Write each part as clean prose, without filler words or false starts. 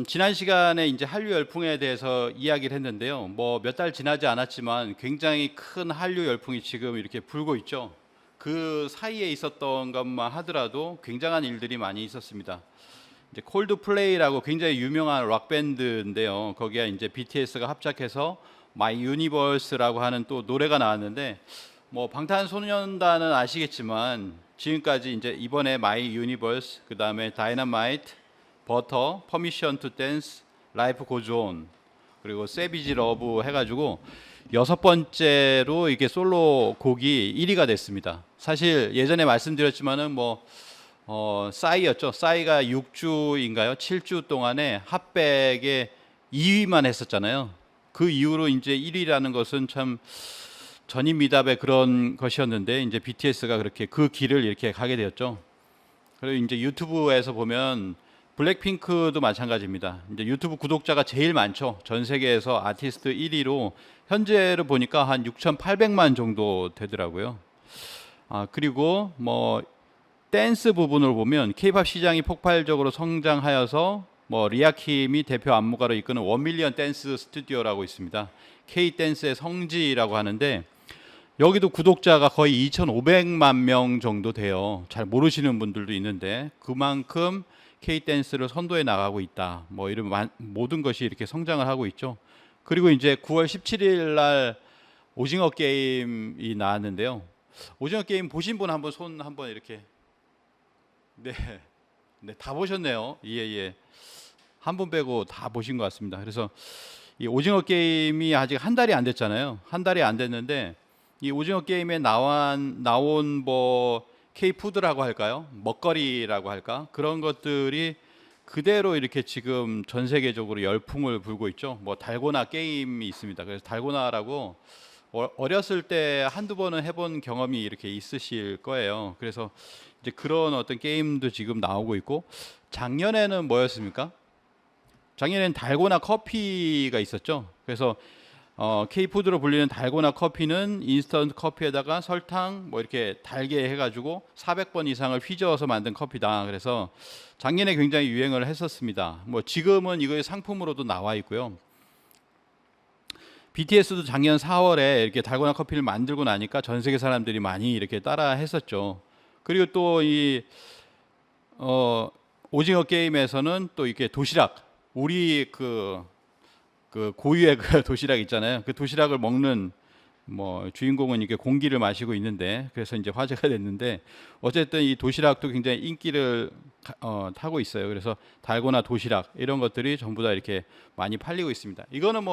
지난 시간에 이제 한류 열풍에 대해서 이야기를 했는데요. 뭐 몇 달 지나지 않았지만 굉장히 큰 한류 열풍이 지금 이렇게 불고 있죠. 그 사이에 있었던 것만 하더라도 굉장한 일들이 많이 있었습니다. 이제 콜드플레이라고 굉장히 유명한 락 밴드인데요. 거기에 이제 BTS가 합작해서 마이 유니버스라고 하는 또 노래가 나왔는데, 뭐 방탄소년단은 아시겠지만 지금까지 이제 이번에 마이 유니버스, 그다음에 다이너마이트, 버터, 퍼미션 투 댄스, 라이프 고즈 온, 그리고 세비지 러브 해가지고 여섯 번째로 이게 솔로 곡이 1위가 됐습니다. 사실 예전에 말씀드렸지만은 싸이였죠. 싸이가 6주인가요? 7주 동안에 핫백에 2위만 했었잖아요. 그 이후로 이제 1위라는 것은 참 전인미답의 그런 것이었는데, 이제 BTS가 그렇게 그 길을 이렇게 가게 되었죠. 그리고 이제 유튜브에서 보면 블랙핑크도 마찬가지입니다. 이제 유튜브 구독자가 제일 많죠. 전 세계에서 아티스트 1위로 현재로 보니까 한 6,800만 정도 되더라고요. 그리고 뭐 댄스 부분을 보면 K-팝 시장이 폭발적으로 성장하여서 리아킴이 대표 안무가로 이끄는 1밀리언 댄스 스튜디오라고 있습니다. K-댄스의 성지라고 하는데, 여기도 구독자가 거의 2,500만 명 정도 돼요. 잘 모르시는 분들도 있는데 그만큼 K-댄스를 선도해 나가고 있다. 이런 모든 것이 이렇게 성장을 하고 있죠. 그리고 이제 9월 17일 날 오징어 게임이 나왔는데요. 오징어 게임 보신 분 한번 손 한번 이렇게. 네, 네, 다 보셨네요. 예, 예. 한 분 빼고 다 보신 것 같습니다. 그래서 이 오징어 게임이 아직 한 달이 안 됐잖아요. 한 달이 안 됐는데 이 오징어 게임에 나온 K푸드라고 할까요? 먹거리라고 할까? 그런 것들이 그대로 이렇게 지금 전 세계적으로 열풍을 불고 있죠. 달고나 게임이 있습니다. 그래서 달고나라고 어렸을 때 한두 번은 해본 경험이 이렇게 있으실 거예요. 그래서 이제 그런 어떤 게임도 지금 나오고 있고, 작년에는 뭐였습니까? 작년에는 달고나 커피가 있었죠. 그래서 K푸드로 불리는 달고나 커피는 인스턴트 커피에다가 설탕 이렇게 달게 해가지고 400번 이상을 휘저어서 만든 커피다. 그래서 작년에 굉장히 유행을 했었습니다. 지금은 이거의 상품으로도 나와 있고요. BTS도 작년 4월에 이렇게 달고나 커피를 만들고 나니까 전 세계 사람들이 많이 이렇게 따라 했었죠. 그리고 또 이 오징어 게임에서는 또 이렇게 도시락, 우리 그 고유의 그 도시락 있잖아요. 그 도시락을 먹는 주인공은 이렇게 공기를 마시고 있는데, 그래서 이제 화제가 됐는데, 어쨌든 이 도시락도 굉장히 인기를 타고 있어요. 그래서 달고나 도시락 이런 것들이 전부 다 이렇게 많이 팔리고 있습니다. 이거는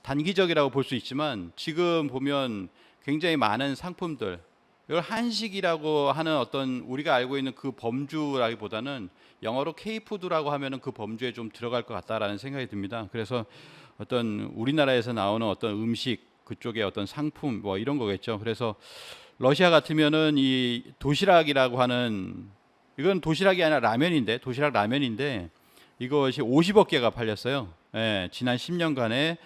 단기적이라고 볼 수 있지만 지금 보면 굉장히 많은 상품들, 이걸 한식이라고 하는 어떤 우리가 알고 있는 그 범주라기보다는 영어로 K푸드라고 하면은 그 범주에 좀 들어갈 것 같다라는 생각이 듭니다. 그래서 어떤 우리나라에서 나오는 어떤 음식, 그쪽의 어떤 상품 이런 거겠죠. 그래서 러시아 같으면은 이 도시락이라고 하는, 이건 도시락이 아니라 라면인데, 도시락 라면인데 이것이 50억 개가 팔렸어요. 예, 지난 10년간에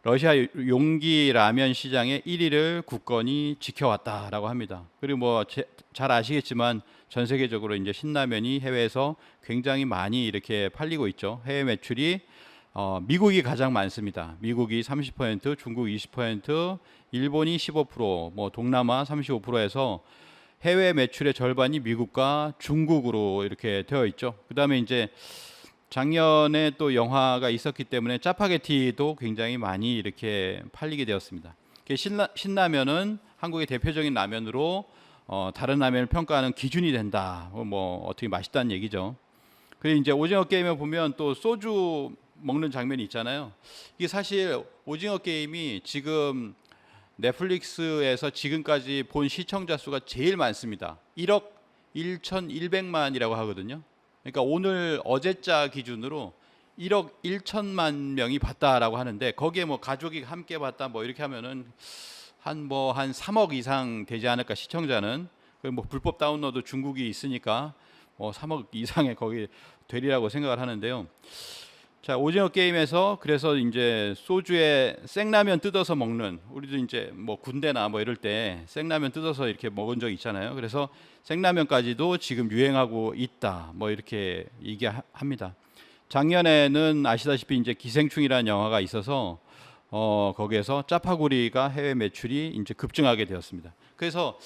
러시아 용기 라면 시장의 1위를 굳건히 지켜왔다라고 합니다. 그리고 잘 아시겠지만 전 세계적으로 이제 신라면이 해외에서 굉장히 많이 이렇게 팔리고 있죠. 해외 매출이 미국이 가장 많습니다. 미국이 30%, 중국 20%, 일본이 15%, 동남아 35%에서 해외 매출의 절반이 미국과 중국으로 이렇게 되어 있죠. 그다음에 이제 작년에 또 영화가 있었기 때문에 짜파게티도 굉장히 많이 이렇게 팔리게 되었습니다. 신라면은 한국의 대표적인 라면으로 다른 라면을 평가하는 기준이 된다. 어떻게 맛있다는 얘기죠. 그리고 이제 오징어 게임에 보면 또 소주 먹는 장면이 있잖아요. 이게 사실 오징어 게임이 지금 넷플릭스에서 지금까지 본 시청자 수가 제일 많습니다. 1억 1,100만이라고 하거든요. 그러니까 오늘 어제자 기준으로 1억 1천만 명이 봤다라고 하는데, 거기에 가족이 함께 봤다 이렇게 하면은 한 3억 이상 되지 않을까, 시청자는. 불법 다운로드 중국이 있으니까 3억 이상의 거기 되리라고 생각을 하는데요. 자, 오징어 게임에서 그래서 이제 소주에 생라면 뜯어서 먹는, 우리도 이제 군대나 이럴 때 생라면 뜯어서 이렇게 먹은 적 있잖아요. 그래서 생라면까지도 지금 유행하고 있다. 이렇게 얘기합니다. 작년에는 아시다시피 이제 기생충이라는 영화가 있어서 거기에서 짜파구리가 해외 매출이 이제 급증하게 되었습니다. 그래서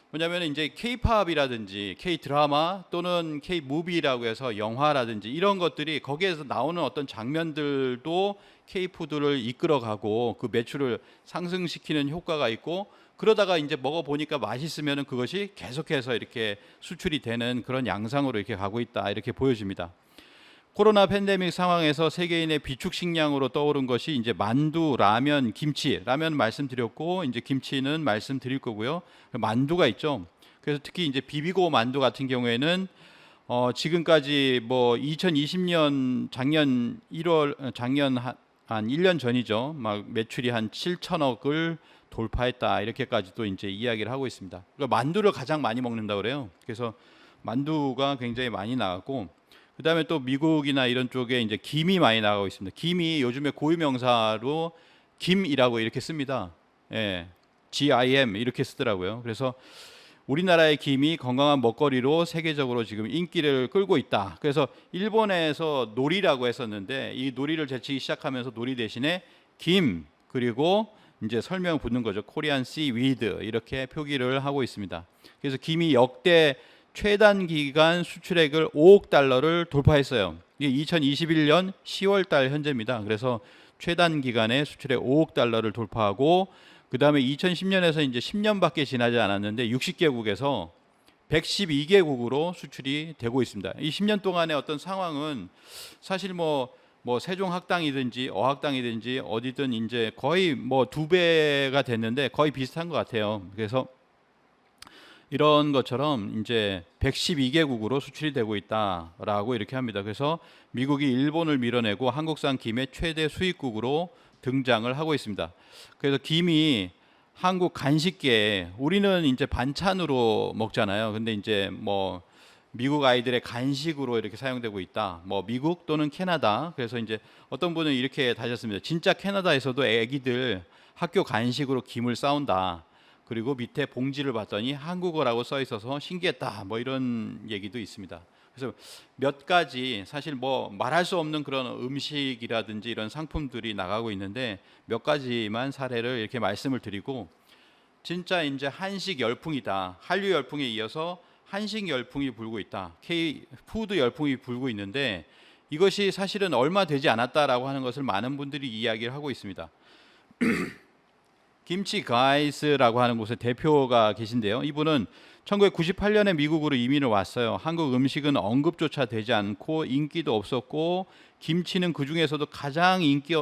뭐냐면 이제 K-팝이라든지 K-드라마 또는 K-무비라고 해서 영화라든지 이런 것들이 거기에서 나오는 어떤 장면들도 K-푸드를 이끌어가고 그 매출을 상승시키는 효과가 있고, 그러다가 이제 먹어보니까 맛있으면 그것이 계속해서 이렇게 수출이 되는 그런 양상으로 이렇게 가고 있다, 이렇게 보여집니다. 코로나 팬데믹 상황에서 세계인의 비축 식량으로 떠오른 것이 이제 만두, 라면, 김치. 라면 말씀드렸고 이제 김치는 말씀드릴 거고요. 만두가 있죠. 그래서 특히 이제 비비고 만두 같은 경우에는 지금까지 뭐 2020년 작년 한 1년 전이죠. 막 매출이 한 7천억을 돌파했다, 이렇게까지도 이제 이야기를 하고 있습니다. 그러니까 만두를 가장 많이 먹는다 그래요. 그래서 만두가 굉장히 많이 나갔고, 그다음에 또 미국이나 이런 쪽에 이제 김이 많이 나가고 있습니다. 김이 요즘에 고유명사로 김이라고 이렇게 씁니다. 예, GIM 이렇게 쓰더라고요. 그래서 우리나라의 김이 건강한 먹거리로 세계적으로 지금 인기를 끌고 있다. 그래서 일본에서 놀이라고 했었는데 이 놀이를 제치기 시작하면서 놀이 대신에 김, 그리고 이제 설명 붙는 거죠. 코리안 씨위드 이렇게 표기를 하고 있습니다. 그래서 김이 역대 최단 기간 수출액을 5억 달러를 돌파했어요. 이게 2021년 10월 달 현재입니다. 그래서 최단 기간에 수출액 5억 달러를 돌파하고, 그 다음에 2010년에서 이제 10년밖에 지나지 않았는데 60개국에서 112개국으로 수출이 되고 있습니다. 이 10년 동안의 어떤 상황은 사실 뭐 세종학당이든지 어학당이든지 어디든 이제 거의 뭐 2배가 됐는데 거의 비슷한 것 같아요. 그래서 이런 것처럼 이제 112개국으로 수출이 되고 있다라고 이렇게 합니다. 그래서 미국이 일본을 밀어내고 한국산 김의 최대 수입국으로 등장을 하고 있습니다. 그래서 김이 한국 간식계에, 우리는 이제 반찬으로 먹잖아요. 근데 이제 뭐 미국 아이들의 간식으로 이렇게 사용되고 있다. 뭐 미국 또는 캐나다. 그래서 이제 어떤 분은 이렇게 다셨습니다. 진짜 캐나다에서도 애기들 학교 간식으로 김을 싸운다. 그리고 밑에 봉지를 봤더니 한국어라고 써 있어서 신기했다, 뭐 이런 얘기도 있습니다. 그래서 몇 가지 사실 뭐 말할 수 없는 그런 음식이라든지 이런 상품들이 나가고 있는데 몇 가지만 사례를 이렇게 말씀을 드리고, 진짜 이제 한식 열풍이다, 한류 열풍에 이어서 한식 열풍이 불고 있다, K 푸드 열풍이 불고 있는데 이것이 사실은 얼마 되지 않았다라고 하는 것을 많은 분들이 이야기를 하고 있습니다. 김치 가이스라고 하는 곳의 대표가 계신데요. 이분은 1998년에 미국으로 이민을 왔어요. 한국 음식은 언급조차 되지 않고 인기도 없었고 김치는 그 중에서도 가장 인기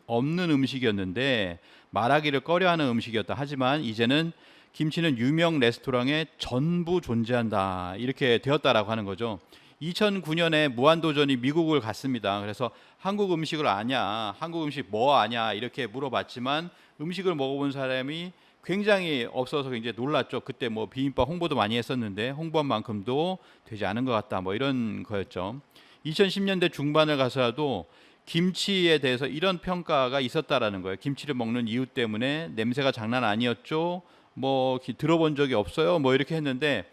없는 음식이었는데 말하기를 꺼려하는 음식이었다. 하지만 이제는 김치는 유명 레스토랑에 전부 존재한다, 이렇게 되었다라고 하는 거죠. 2009년에 무한도전이 미국을 갔습니다. 그래서 한국 음식을 아냐, 한국 음식 뭐 아냐 이렇게 물어봤지만 음식을 먹어본 사람이 굉장히 없어서 굉장히 놀랐죠. 그때 뭐 비빔밥 홍보도 많이 했었는데 홍보한 만큼도 되지 않은 것 같다, 뭐 이런 거였죠. 2010년대 중반을 가서라도 김치에 대해서 이런 평가가 있었다라는 거예요. 김치를 먹는 이유 때문에 냄새가 장난 아니었죠. 뭐 들어본 적이 없어요. 뭐 이렇게 했는데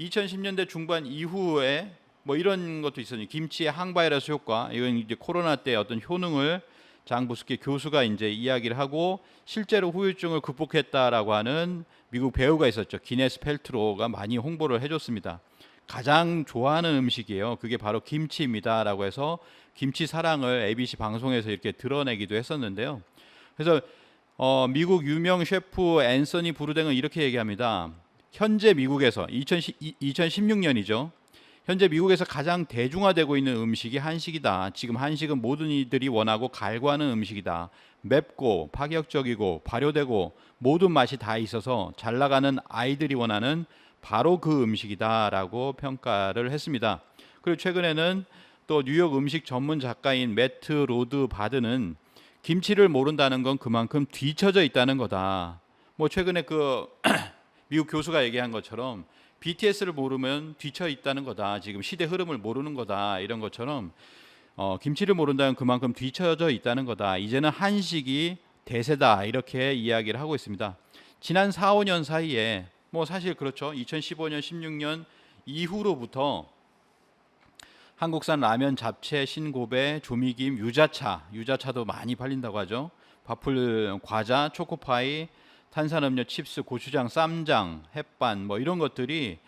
2010년대 중반 이후에 뭐 이런 것도 있었죠. 김치의 항바이러스 효과, 이건 이제 코로나 때 어떤 효능을 장부스키 교수가 이제 이야기를 하고 실제로 후유증을 극복했다라고 하는 미국 배우가 있었죠. 기네스 펠트로가 많이 홍보를 해줬습니다. 가장 좋아하는 음식이에요. 그게 바로 김치입니다라고 해서 김치 사랑을 ABC 방송에서 이렇게 드러내기도 했었는데요. 그래서 미국 유명 셰프 앤서니 부르댕은 이렇게 얘기합니다. 현재 미국에서 2016년이죠. 현재 미국에서 가장 대중화되고 있는 음식이 한식이다. 지금 한식은 모든 이들이 원하고 갈구하는 음식이다. 맵고 파격적이고 발효되고 모든 맛이 다 있어서 잘 나가는 아이들이 원하는 바로 그 음식이다라고 평가를 했습니다. 그리고 최근에는 또 뉴욕 음식 전문 작가인 매트 로드 바드는 김치를 모른다는 건 그만큼 뒤처져 있다는 거다. 뭐 최근에 그 미국 교수가 얘기한 것처럼 BTS를 모르면 뒤처 있다는 거다. 지금 시대 흐름을 모르는 거다. 이런 것처럼 김치를 모른다면 그만큼 뒤처져 있다는 거다. 이제는 한식이 대세다. 이렇게 이야기를 하고 있습니다. 지난 4, 5년 사이에 뭐 사실 그렇죠. 2015년, 16년 이후로부터 한국산 라면, 잡채, 신고배, 조미김, 유자차도 많이 팔린다고 하죠. 밥풀, 과자, 초코파이, 탄산음료, 칩스, 고추장, 쌈장, 햇반 뭐 이런 것들이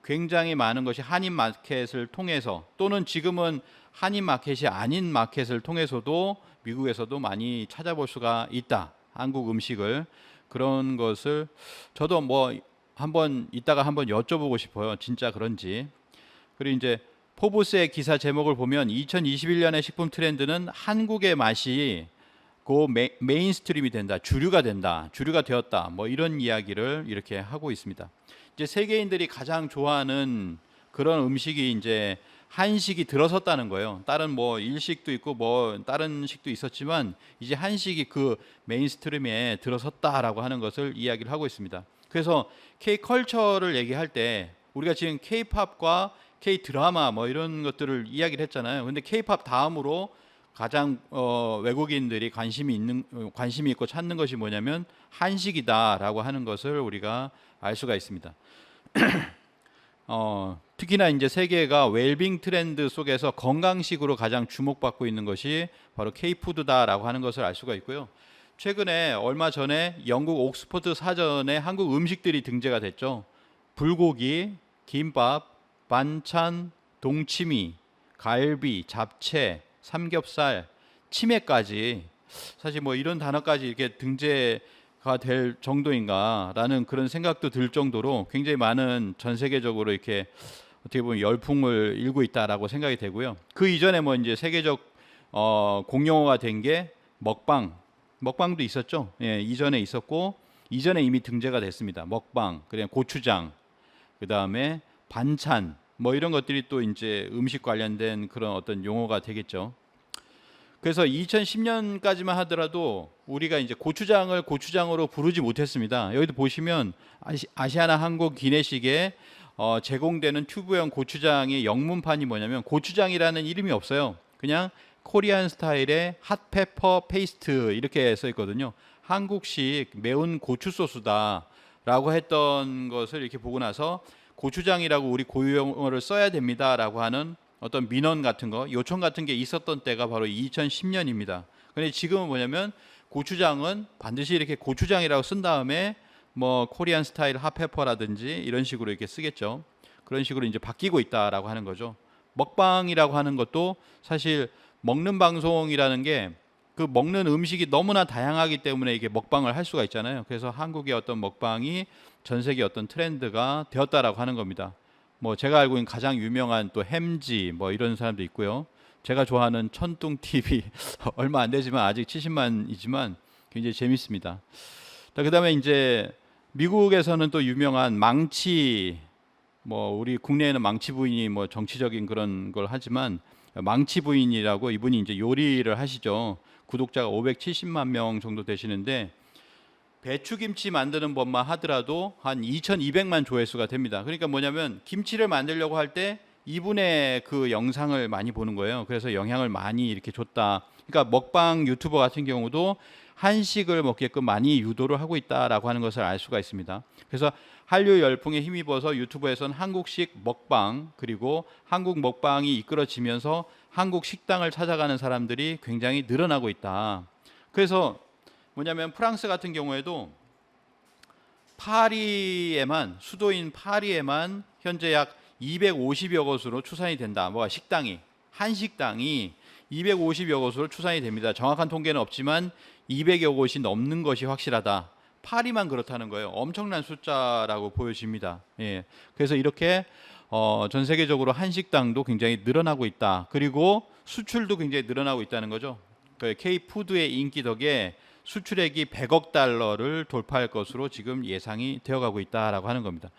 굉장히 많은 것이 한인마켓을 통해서, 또는 지금은 한인마켓이 아닌 마켓을 통해서도 미국에서도 많이 찾아볼 수가 있다. 한국 음식을. 그런 것을 저도 뭐 한번 이따가 한번 여쭤보고 싶어요. 진짜 그런지. 그리고 이제 포브스의 기사 제목을 보면 2021년의 식품 트렌드는 한국의 맛이 메인스트림이 된다, 주류가 되었다, 뭐 이런 이야기를 이렇게 하고 있습니다. 이제 세계인들이 가장 좋아하는 그런 음식이 이제 한식이 들어섰다는 거예요. 다른 뭐 일식도 있고 뭐 다른 식도 있었지만 이제 한식이 그 메인스트림에 들어섰다라고 하는 것을 이야기를 하고 있습니다. 그래서 K-컬처를 얘기할 때 우리가 지금 K-팝과 K-드라마 뭐 이런 것들을 이야기를 했잖아요. 근데 K-팝 다음으로 가장 외국인들이 관심이 있고 찾는 것이 뭐냐면 한식이다라고 하는 것을 우리가 알 수가 있습니다. 특히나 이제 세계가 웰빙 트렌드 속에서 건강식으로 가장 주목받고 있는 것이 바로 K-푸드다라고 하는 것을 알 수가 있고요. 최근에 얼마 전에 영국 옥스퍼드 사전에 한국 음식들이 등재가 됐죠. 불고기, 김밥, 반찬, 동치미, 갈비, 잡채, 삼겹살, 치매까지, 사실 뭐 이런 단어까지 이렇게 등재가 될 정도인가라는 그런 생각도 들 정도로 굉장히 많은, 전 세계적으로 이렇게 어떻게 보면 열풍을 일고 있다라고 생각이 되고요. 그 이전에 뭐 이제 세계적 공용어가 된 게 먹방도 있었죠. 예, 이전에 있었고 이전에 이미 등재가 됐습니다. 먹방, 그냥 고추장, 그 다음에 반찬, 뭐 이런 것들이 또 이제 음식 관련된 그런 어떤 용어가 되겠죠. 그래서 2010년까지만 하더라도 우리가 이제 고추장을 고추장으로 부르지 못했습니다. 여기도 보시면 아시아나 항공 기내식에 제공되는 튜브형 고추장의 영문판이 뭐냐면 고추장이라는 이름이 없어요. 그냥 코리안 스타일의 핫페퍼 페이스트 이렇게 써 있거든요. 한국식 매운 고추 소스다라고 했던 것을 이렇게 보고 나서 고추장이라고 우리 고유 용어를 써야 됩니다라고 하는 어떤 민원 같은 거, 요청 같은 게 있었던 때가 바로 2010년입니다. 근데 지금은 뭐냐면 고추장은 반드시 이렇게 고추장이라고 쓴 다음에 뭐 코리안 스타일 핫페퍼라든지 이런 식으로 이렇게 쓰겠죠. 그런 식으로 이제 바뀌고 있다라고 하는 거죠. 먹방이라고 하는 것도 사실 먹는 방송이라는 게 그 먹는 음식이 너무나 다양하기 때문에 이게 먹방을 할 수가 있잖아요. 그래서 한국의 어떤 먹방이 전 세계 어떤 트렌드가 되었다라고 하는 겁니다. 뭐 제가 알고 있는 가장 유명한 또 햄지 뭐 이런 사람도 있고요. 제가 좋아하는 천둥 TV 얼마 안 되지만 아직 70만이지만 굉장히 재밌습니다. 그다음에 이제 미국에서는 또 유명한 망치, 뭐 우리 국내에는 망치 부인이 뭐 정치적인 그런 걸 하지만 망치 부인이라고 이분이 이제 요리를 하시죠. 구독자가 570만 명 정도 되시는데 배추김치 만드는 법만 하더라도 한 2,200만 조회수가 됩니다. 그러니까 뭐냐면 김치를 만들려고 할 때 이분의 그 영상을 많이 보는 거예요. 그래서 영향을 많이 이렇게 줬다. 그러니까 먹방 유튜버 같은 경우도 한식을 먹게끔 많이 유도를 하고 있다라고 하는 것을 알 수가 있습니다. 그래서 한류 열풍에 힘입어서 유튜브에서는 한국식 먹방, 그리고 한국 먹방이 이끌어지면서 한국 식당을 찾아가는 사람들이 굉장히 늘어나고 있다. 그래서 뭐냐면 프랑스 같은 경우에도 파리에만, 수도인 파리에만 현재 약 250여 곳으로 추산이 된다. 뭐 식당이, 한식당이 250여 곳으로 추산이 됩니다. 정확한 통계는 없지만 200여 곳이 넘는 것이 확실하다. 파리만 그렇다는 거예요. 엄청난 숫자라고 보여집니다. 예. 그래서 이렇게 전 세계적으로 한식당도 굉장히 늘어나고 있다. 그리고 수출도 굉장히 늘어나고 있다는 거죠. 그 K-푸드의 인기 덕에 수출액이 100억 달러를 돌파할 것으로 지금 예상이 되어가고 있다라고 하는 겁니다.